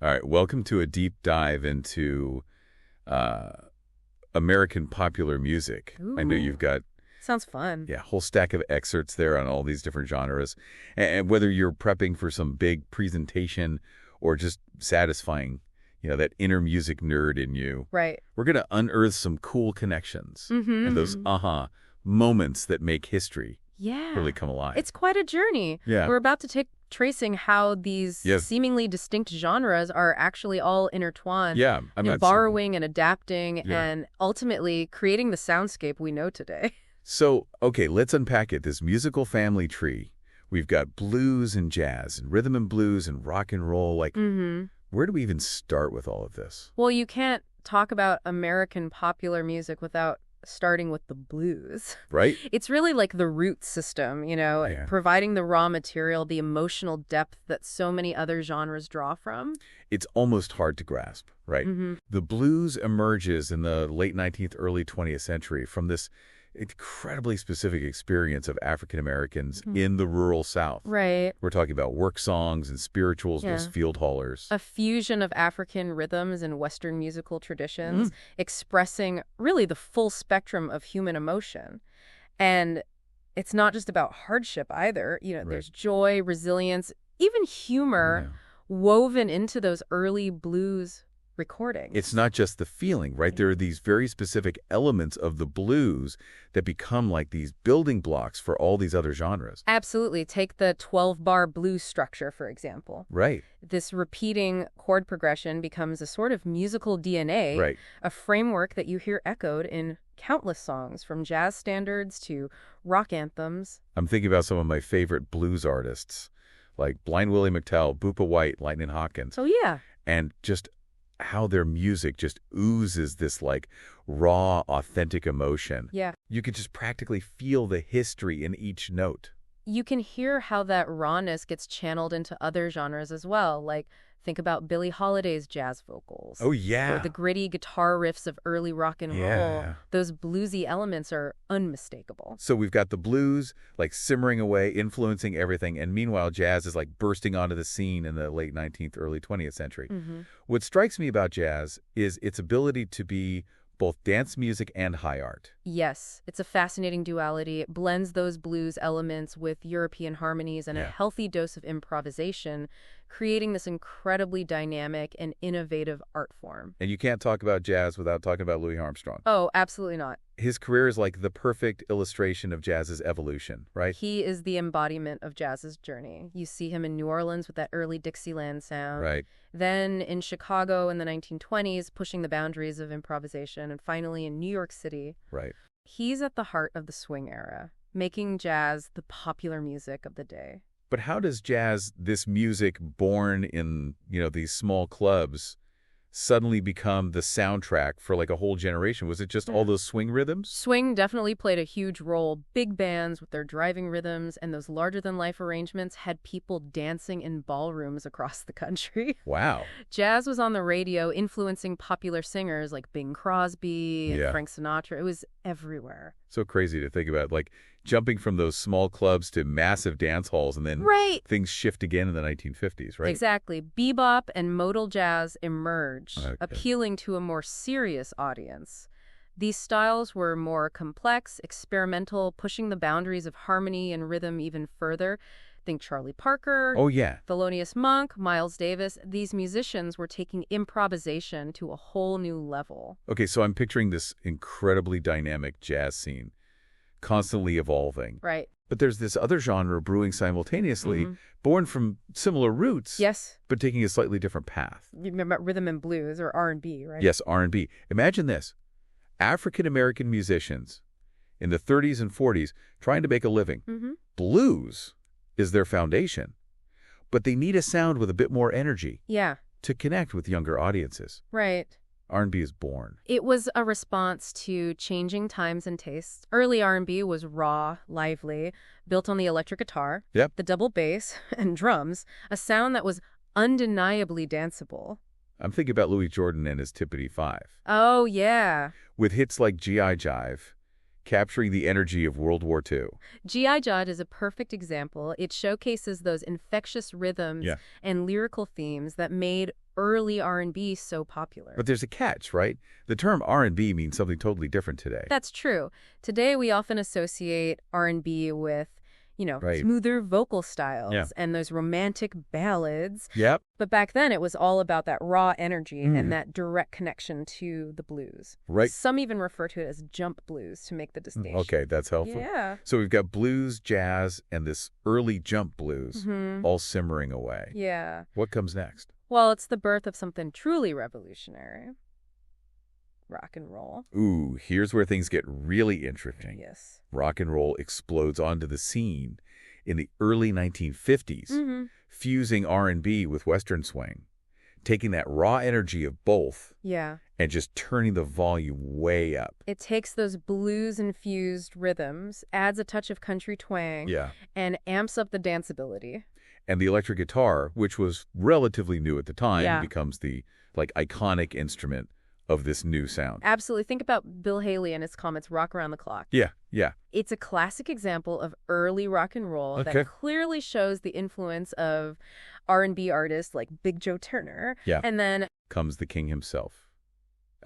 All right, welcome to a deep dive into uh, American popular music. I know Ooh, you've got, sounds fun. yeah, a whole stack of excerpts there on all these different genres. And whether you're prepping for some big presentation or just satisfying, that inner music nerd in you, Right. we're going to unearth some cool connections and those Mm-hmm. moments that make history really Yeah. come alive. It's quite a journey. Yeah. We're about to take tracing how these Yes. seemingly distinct genres are actually all intertwined, Yeah. I'm not borrowing and adapting Yeah. and ultimately creating the soundscape we know today. So, okay, let's unpack it. This musical family tree. We've got blues and jazz and rhythm and blues and rock and roll. Mm-hmm. Where do we even start with all of this? Well, you can't talk about American popular music without starting with the blues. Right? It's really like the root system, Yeah. providing the raw material, the emotional depth that so many other genres draw from. It's almost hard to grasp, right? Mm-hmm. The blues emerges in the late 19th, early 20th century from this incredibly specific experience of African Americans in the rural South. Right. We're talking about work songs and spirituals, those Yeah. field haulers. A fusion of African rhythms and Western musical traditions, expressing really the full spectrum of human emotion. And it's not just about hardship either. Right. There's joy, resilience, even humor woven into those early blues recordings. It's not just the feeling, right? There are these very specific elements of the blues that become like these building blocks for all these other genres. Absolutely. Take the 12-bar blues structure, for example. Right, This repeating chord progression becomes a sort of musical DNA, right. a framework that you hear echoed in countless songs, from jazz standards to rock anthems. I'm thinking about some of my favorite blues artists, like Blind Willie McTell, Boopa White, Lightning Hawkins, So yeah, and just how their music just oozes this like raw, authentic emotion. yeah. You could just practically feel the history in each note. You can hear how that rawness gets channeled into other genres as well, like think about Billie Holiday's jazz vocals. Oh, Or yeah. the gritty guitar riffs of early rock and roll. Yeah. Those bluesy elements are unmistakable. So we've got the blues like simmering away, influencing everything, and meanwhile jazz is like bursting onto the scene in the late 19th, early 20th century. Mm-hmm. What strikes me about jazz is its ability to be both dance music and high art. Yes, it's a fascinating duality. It blends those blues elements with European harmonies and a Yeah. healthy dose of improvisation, creating this incredibly dynamic and innovative art form. And you can't talk about jazz without talking about Louis Armstrong. Oh, absolutely not. His career is like the perfect illustration of jazz's evolution, right? He is the embodiment of jazz's journey. You see him in New Orleans with that early Dixieland sound. Right. Then in Chicago in the 1920s, pushing the boundaries of improvisation. And finally in New York City. Right. He's at the heart of the swing era, making jazz the popular music of the day. But how does jazz, this music born in, these small clubs, suddenly become the soundtrack for like a whole generation? Was it just all those swing rhythms? Swing definitely played a huge role. Big bands with their driving rhythms and those larger-than-life arrangements had people dancing in ballrooms across the country. Wow. Jazz was on the radio, influencing popular singers like Bing Crosby and Yeah. Frank Sinatra. It was everywhere. So crazy to think about, like jumping from those small clubs to massive dance halls and then Right. things shift again in the 1950s, right? Exactly. Bebop and modal jazz emerged, Okay. appealing to a more serious audience. These styles were more complex, experimental, pushing the boundaries of harmony and rhythm even further. Think Charlie Parker, Oh, yeah. Thelonious Monk, Miles Davis. These musicians were taking improvisation to a whole new level. Okay, so I'm picturing this incredibly dynamic jazz scene, constantly evolving. Right. But there's this other genre brewing simultaneously, born from similar roots, Yes. but taking a slightly different path. You remember rhythm and blues or R&B, right? Yes, R&B. Imagine this. African-American musicians in the 30s and 40s trying to make a living. Mm-hmm. Blues is their foundation, but they need a sound with a bit more energy Yeah, to connect with younger audiences. right. R&B is born. It was a response to changing times and tastes. Early R&B was raw, lively, built on the electric guitar, Yep. the double bass, and drums, a sound that was undeniably danceable. I'm thinking about Louis Jordan and his Tippity Five. Oh, yeah. With hits like G.I. Jive, capturing the energy of World War II. G.I. Joe is a perfect example. It showcases those infectious rhythms Yeah. and lyrical themes that made early R&B so popular. But there's a catch, right? The term R&B means something totally different today. That's true. Today we often associate R&B with, Right. smoother vocal styles Yeah. and those romantic ballads. Yep. But back then it was all about that raw energy and that direct connection to the blues. Right. Some even refer to it as jump blues to make the distinction. Okay, that's helpful. Yeah. So we've got blues, jazz, and this early jump blues all simmering away. Yeah. What comes next? Well, it's the birth of something truly revolutionary. Rock and roll. Ooh, here's where things get really interesting. Yes. Rock and roll explodes onto the scene in the early 1950s, fusing R&B with Western swing, taking that raw energy of both Yeah. and just turning the volume way up. It takes those blues-infused rhythms, adds a touch of country twang, Yeah. and amps up the danceability. And the electric guitar, which was relatively new at the time, Yeah. becomes the iconic instrument of this new sound. Absolutely. Think about Bill Haley and his comments, Rock Around the Clock. Yeah, yeah. It's a classic example of early rock and roll Okay. that clearly shows the influence of R&B artists like Big Joe Turner. Yeah. And then Comes the king himself,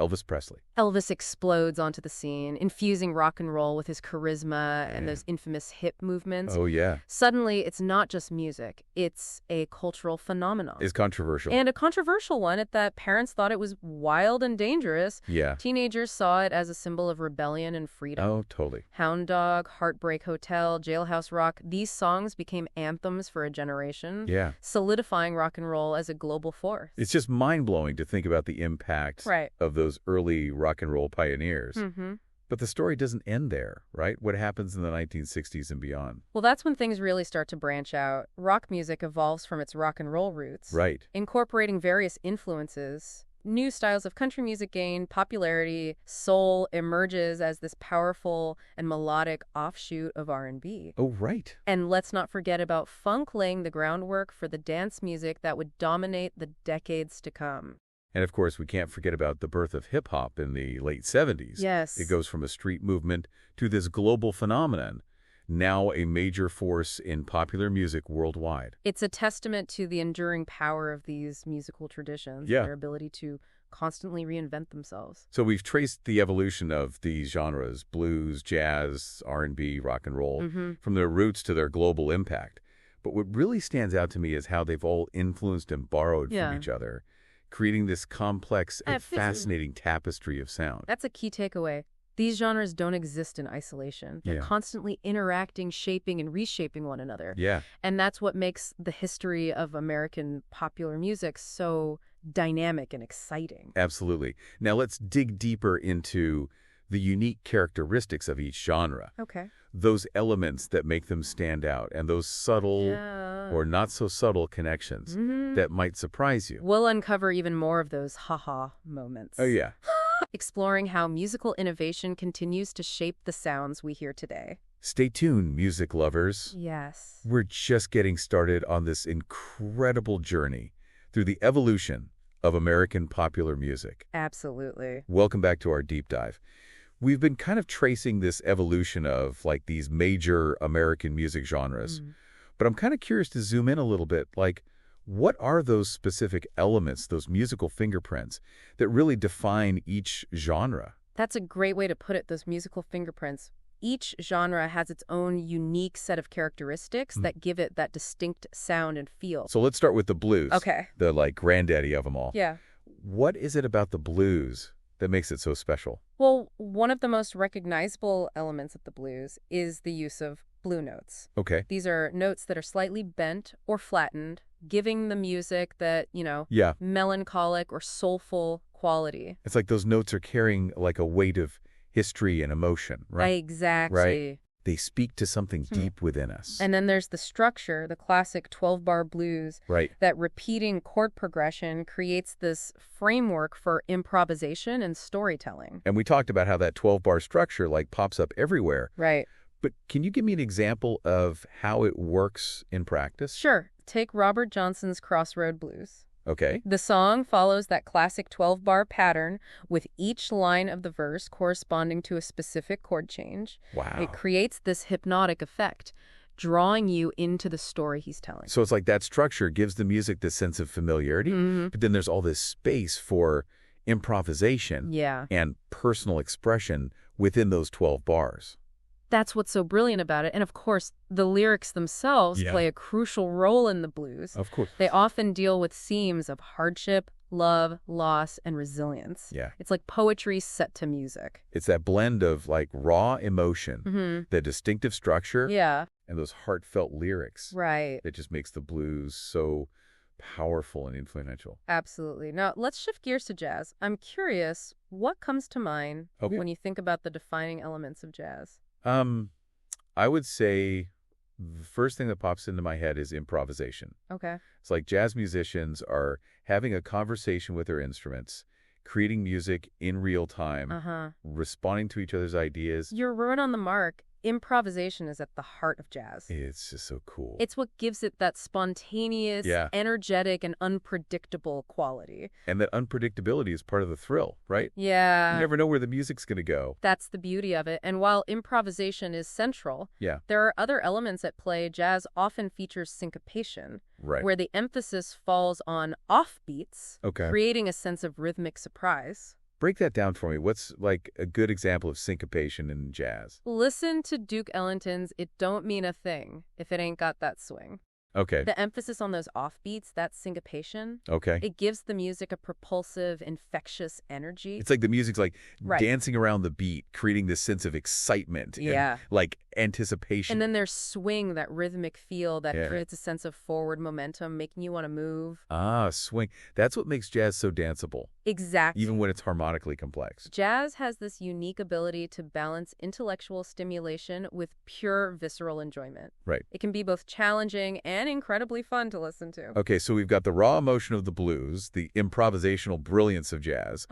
Elvis Presley. Elvis explodes onto the scene, infusing rock and roll with his charisma and those infamous hip movements. Oh, yeah. Suddenly, it's not just music. It's a cultural phenomenon. Is controversial. And a controversial one at that parents thought it was wild and dangerous. Yeah. Teenagers saw it as a symbol of rebellion and freedom. Oh, totally. Hound Dog, Heartbreak Hotel, Jailhouse Rock, these songs became anthems for a generation, Yeah. solidifying rock and roll as a global force. It's just mind-blowing to think about the impact Right. of those early rock and roll pioneers. Mm-hmm. But the story doesn't end there, right? What happens in the 1960s and beyond? Well, that's when things really start to branch out. Rock music evolves from its rock and roll roots, Right. incorporating various influences. New styles of country music gain popularity. Soul emerges as this powerful and melodic offshoot of R&B. Oh, right. And let's not forget about funk laying the groundwork for the dance music that would dominate the decades to come. And of course, we can't forget about the birth of hip-hop in the late 70s. Yes. It goes from a street movement to this global phenomenon, now a major force in popular music worldwide. It's a testament to the enduring power of these musical traditions, Yeah. their ability to constantly reinvent themselves. So we've traced the evolution of these genres, blues, jazz, R&B, rock and roll, from their roots to their global impact. But what really stands out to me is how they've all influenced and borrowed from each other, creating this complex and fascinating tapestry of sound. That's a key takeaway. These genres don't exist in isolation. They're constantly interacting, shaping, and reshaping one another. Yeah. And that's what makes the history of American popular music so dynamic and exciting. Absolutely. Now let's dig deeper into the unique characteristics of each genre. Okay. Those elements that make them stand out and those subtle or not so subtle connections that might surprise you. We'll uncover even more of those ha-ha moments. Oh, yeah. Exploring how musical innovation continues to shape the sounds we hear today. Stay tuned, music lovers. Yes. We're just getting started on this incredible journey through the evolution of American popular music. Absolutely. Welcome back to our deep dive. We've been kind of tracing this evolution of these major American music genres, but I'm kind of curious to zoom in a little bit. What are those specific elements, those musical fingerprints that really define each genre? That's a great way to put it, those musical fingerprints. Each genre has its own unique set of characteristics that give it that distinct sound and feel. So let's start with the blues. Okay. The granddaddy of them all. Yeah. What is it about the blues that makes it so special? Well, one of the most recognizable elements of the blues is the use of blue notes. Okay. These are notes that are slightly bent or flattened, giving the music that, Yeah. melancholic or soulful quality. It's like those notes are carrying a weight of history and emotion, right? Exactly. Right. They speak to something deep within us. And then there's the structure, the classic 12-bar blues. Right. That repeating chord progression creates this framework for improvisation and storytelling. And we talked about how that 12-bar structure pops up everywhere. Right. But can you give me an example of how it works in practice? Sure. Take Robert Johnson's Crossroad Blues. Okay. The song follows that classic 12-bar pattern with each line of the verse corresponding to a specific chord change. Wow. It creates this hypnotic effect. drawing you into the story he's telling. So it's like that structure gives the music this sense of familiarity, but then there's all this space for improvisation Yeah. and personal expression within those 12 bars. That's what's so brilliant about it. And of course, the lyrics themselves play a crucial role in the blues. Of course. They often deal with themes of hardship, love, loss, and resilience. Yeah. It's like poetry set to music. It's that blend of like raw emotion, the distinctive structure, Yeah. and those heartfelt lyrics Right. that just makes the blues so powerful and influential. Absolutely. Now, let's shift gears to jazz. I'm curious, what comes to mind when you think about the defining elements of jazz? I would say the first thing that pops into my head is improvisation. Okay. It's like jazz musicians are having a conversation with their instruments, creating music in real time, responding to each other's ideas. You're right on the mark. Improvisation is at the heart of jazz. It's just so cool. It's what gives it that spontaneous, energetic, and unpredictable quality. And that unpredictability is part of the thrill, right? Yeah. You never know where the music's going to go. That's the beauty of it. And while improvisation is central, there are other elements at play. Jazz often features syncopation, where the emphasis falls on offbeats, creating a sense of rhythmic surprise. Break that down for me. What's like a good example of syncopation in jazz? Listen to Duke Ellington's It Don't Mean a Thing if it ain't got that swing. Okay. The emphasis on those offbeats, that syncopation, okay, it gives the music a propulsive, infectious energy. It's like the music's like dancing around the beat, creating this sense of excitement and like anticipation. And then there's swing, that rhythmic feel that creates a sense of forward momentum, making you want to move. Ah, swing. That's what makes jazz so danceable. Exactly. Even when it's harmonically complex. Jazz has this unique ability to balance intellectual stimulation with pure visceral enjoyment. Right. It can be both challenging and incredibly fun to listen to. Okay, so we've got the raw emotion of the blues, the improvisational brilliance of jazz.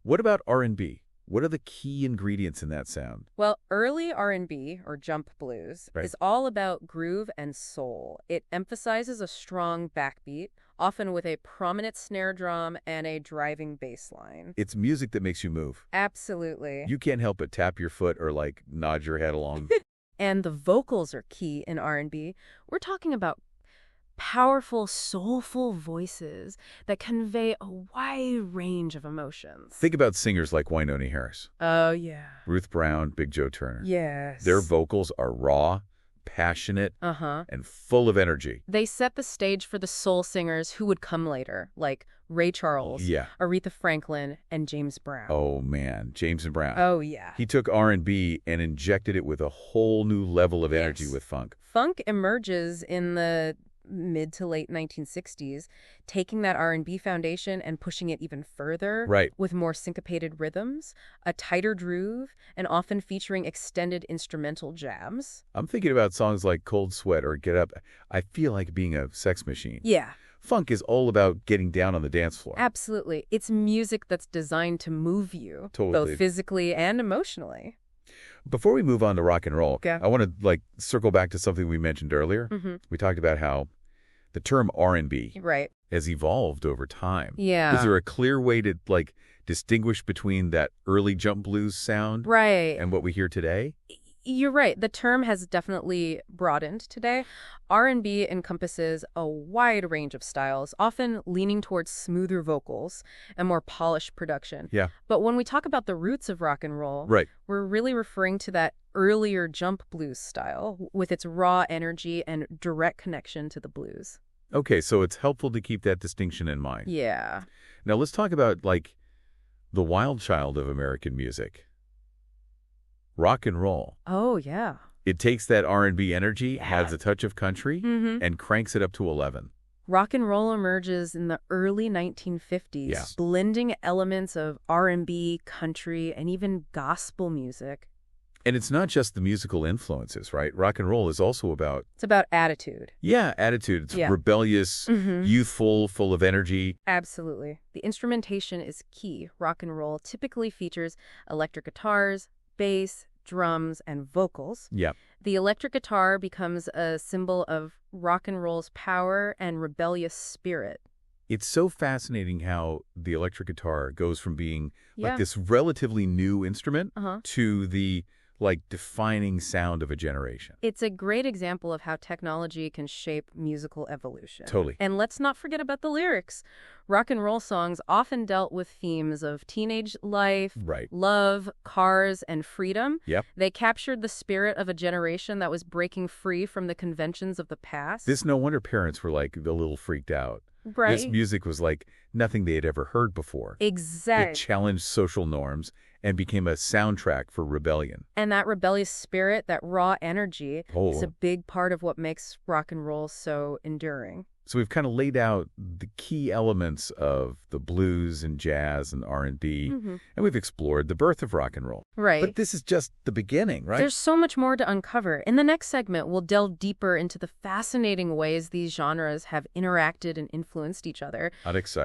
What about R&B? What are the key ingredients in that sound? Well, early R&B, or jump blues, is all about groove and soul. It emphasizes a strong backbeat, often with a prominent snare drum and a driving bass line. It's music that makes you move. Absolutely. You can't help but tap your foot or like nod your head along. And the vocals are key in R&B. We're talking about powerful, soulful voices that convey a wide range of emotions. Think about singers like Wynonie Harris. Oh, yeah. Ruth Brown, Big Joe Turner. Yes. Their vocals are raw, passionate, and full of energy. They set the stage for the soul singers who would come later, like Ray Charles, Aretha Franklin, and James Brown. Oh, man. James and Brown. Oh, yeah. He took R&B and injected it with a whole new level of energy with funk. Funk emerges in the mid to late 1960s, taking that R&B foundation and pushing it even further with more syncopated rhythms, a tighter groove, and often featuring extended instrumental jams. I'm thinking about songs like Cold Sweat or Get Up. I feel like being a sex machine. Yeah. Funk is all about getting down on the dance floor. Absolutely. It's music that's designed to move you, both physically and emotionally. Before we move on to rock and roll, I want to circle back to something we mentioned earlier. We talked about how the term R&B has evolved over time. Yeah. Is there a clear way to distinguish between that early jump blues sound and what we hear today? You're right. The term has definitely broadened today. R&B encompasses a wide range of styles, often leaning towards smoother vocals and more polished production. Yeah. But when we talk about the roots of rock and roll, we're really referring to that earlier jump blues style with its raw energy and direct connection to the blues. Okay, so it's helpful to keep that distinction in mind. Yeah. Now let's talk about the wild child of American music. Rock and roll. Oh, yeah. It takes that R&B energy, adds a touch of country, and cranks it up to 11. Rock and roll emerges in the early 1950s, blending elements of R&B, country, and even gospel music. And it's not just the musical influences, right? Rock and roll is also about... It's about attitude. Yeah, attitude. It's rebellious, youthful, full of energy. Absolutely. The instrumentation is key. Rock and roll typically features electric guitars, bass, drums, and vocals. Yeah. The electric guitar becomes a symbol of rock and roll's power and rebellious spirit. It's so fascinating how the electric guitar goes from being this relatively new instrument to the like defining sound of a generation. It's a great example of how technology can shape musical evolution. Totally. And let's not forget about the lyrics. Rock and roll songs often dealt with themes of teenage life, Right. love, cars, and freedom. Yep. They captured the spirit of a generation that was breaking free from the conventions of the past. This no wonder parents were like a little freaked out. Right. This music was like nothing they had ever heard before. Exactly. It challenged social norms and became a soundtrack for rebellion. And that rebellious spirit, that raw energy, is a Oh. big part of what makes rock and roll so enduring. So we've kind of laid out the key elements of the blues and jazz and R&B, and we've explored the birth of rock and roll. Right. But this is just the beginning, right? There's so much more to uncover. In the next segment, we'll delve deeper into the fascinating ways these genres have interacted and influenced each other,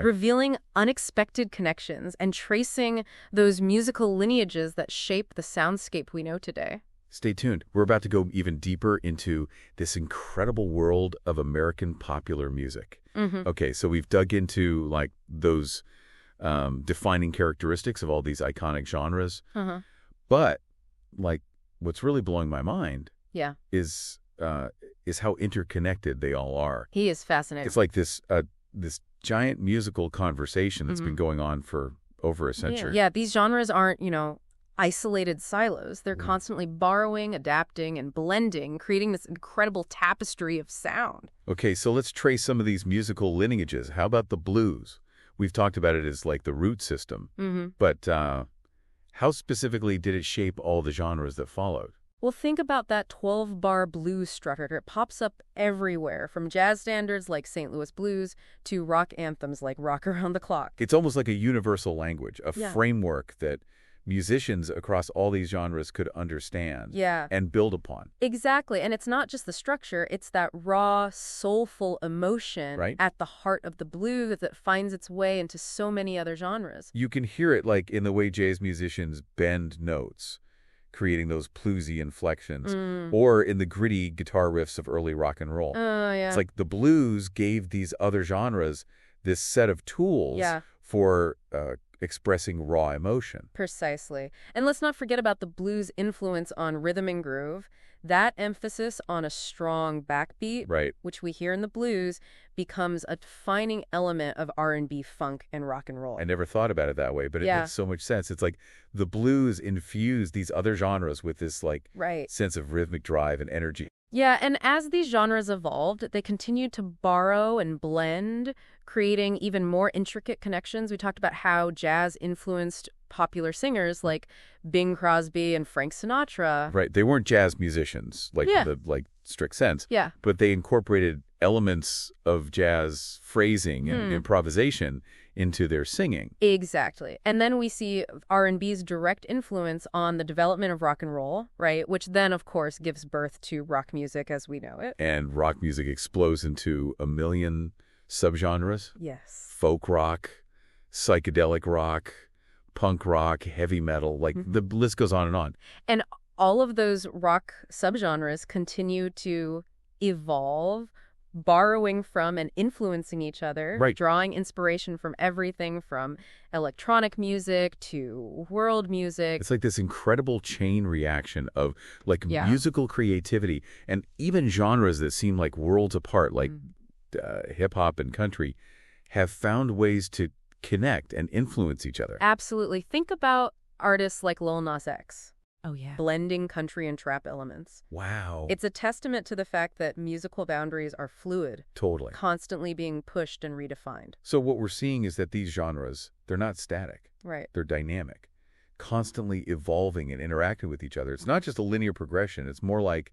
revealing unexpected connections and tracing those musical lineages that shape the soundscape we know today. Stay tuned. We're about to go even deeper into this incredible world of American popular music. Okay, so we've dug into like those defining characteristics of all these iconic genres. But like what's really blowing my mind is how interconnected they all are. He is fascinating. It's like this giant musical conversation that's been going on for over a century. Yeah, these genres aren't, isolated silos. They're constantly borrowing, adapting, and blending, creating this incredible tapestry of sound. Okay, so let's trace some of these musical lineages. How about the blues? We've talked about it as like the root system. But how specifically did it shape all the genres that followed? Well, think about that 12-bar blues structure. It pops up everywhere, from jazz standards like St. Louis Blues to rock anthems like Rock Around the Clock. It's almost like a universal language, a framework that musicians across all these genres could understand and build upon. Exactly. And it's not just the structure, it's that raw, soulful emotion at the heart of the blues that finds its way into so many other genres. You can hear it like in the way jazz musicians bend notes, creating those bluesy inflections, or in the gritty guitar riffs of early rock and roll. It's like the blues gave these other genres this set of tools for expressing raw emotion. Precisely. And let's not forget about the blues' influence on rhythm and groove. That emphasis on a strong backbeat, which we hear in the blues, becomes a defining element of R&B, funk, and rock and roll. I never thought about it that way, but it makes so much sense. It's like the blues infuse these other genres with this like sense of rhythmic drive and energy. Yeah, and as these genres evolved, they continued to borrow and blend, creating even more intricate connections. We talked about how jazz influenced popular singers like Bing Crosby and Frank Sinatra. Right. They weren't jazz musicians, like in the strict sense. But they incorporated elements of jazz phrasing and improvisation into their singing. Exactly. And then we see R&B's direct influence on the development of rock and roll, which then, of course, gives birth to rock music as we know it. And rock music explodes into a million subgenres. Yes. Folk rock, psychedelic rock, punk rock, heavy metal, like the list goes on and on. And all of those rock subgenres continue to evolve, borrowing from and influencing each other, drawing inspiration from everything from electronic music to world music. It's like this incredible chain reaction of like musical creativity, and even genres that seem like worlds apart, like hip-hop and country, have found ways to connect and influence each other. Absolutely. Think about artists like Lil Nas X. Oh, yeah. Blending country and trap elements. Wow. It's a testament to the fact that musical boundaries are fluid. Totally. Constantly being pushed and redefined. So what we're seeing is that these genres, they're not static. They're dynamic, constantly evolving and interacting with each other. It's not just a linear progression. It's more like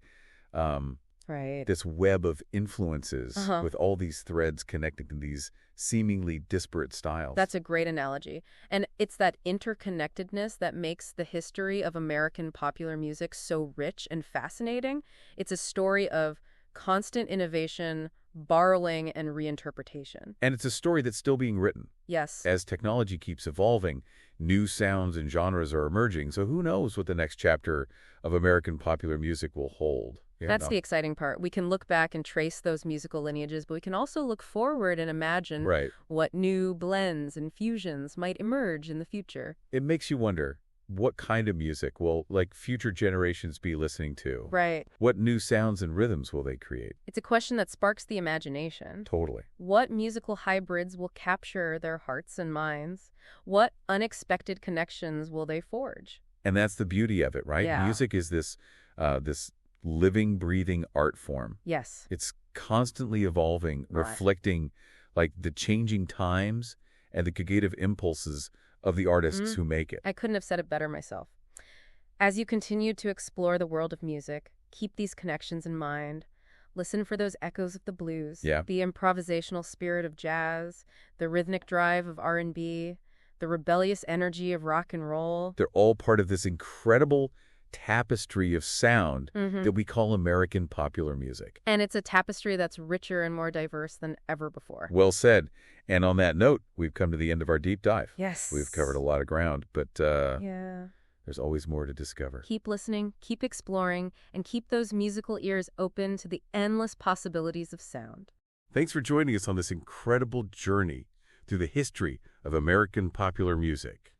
this web of influences with all these threads connecting to these seemingly disparate styles. That's a great analogy. And it's that interconnectedness that makes the history of American popular music so rich and fascinating. It's a story of constant innovation, borrowing, and reinterpretation. And it's a story that's still being written. Yes. As technology keeps evolving, new sounds and genres are emerging. So who knows what the next chapter of American popular music will hold. That's the exciting part. We can look back and trace those musical lineages, but we can also look forward and imagine what new blends and fusions might emerge in the future. It makes you wonder, what kind of music will, like, future generations be listening to? Right. What new sounds and rhythms will they create? It's a question that sparks the imagination. Totally. What musical hybrids will capture their hearts and minds? What unexpected connections will they forge? And that's the beauty of it, right? Yeah. Music is this living, breathing art form. Yes. It's constantly evolving, Right. reflecting, like, the changing times and the creative impulses of the artists who make it. I couldn't have said it better myself. As you continue to explore the world of music, keep these connections in mind. Listen for those echoes of the blues, Yeah. the improvisational spirit of jazz, the rhythmic drive of R&B, the rebellious energy of rock and roll. They're all part of this incredible tapestry of sound that we call American popular music. And it's a tapestry that's richer and more diverse than ever before. Well said. And on that note, we've come to the end of our deep dive. Yes. We've covered a lot of ground, but Yeah. there's always more to discover. Keep listening, keep exploring, and keep those musical ears open to the endless possibilities of sound. Thanks for joining us on this incredible journey through the history of American popular music.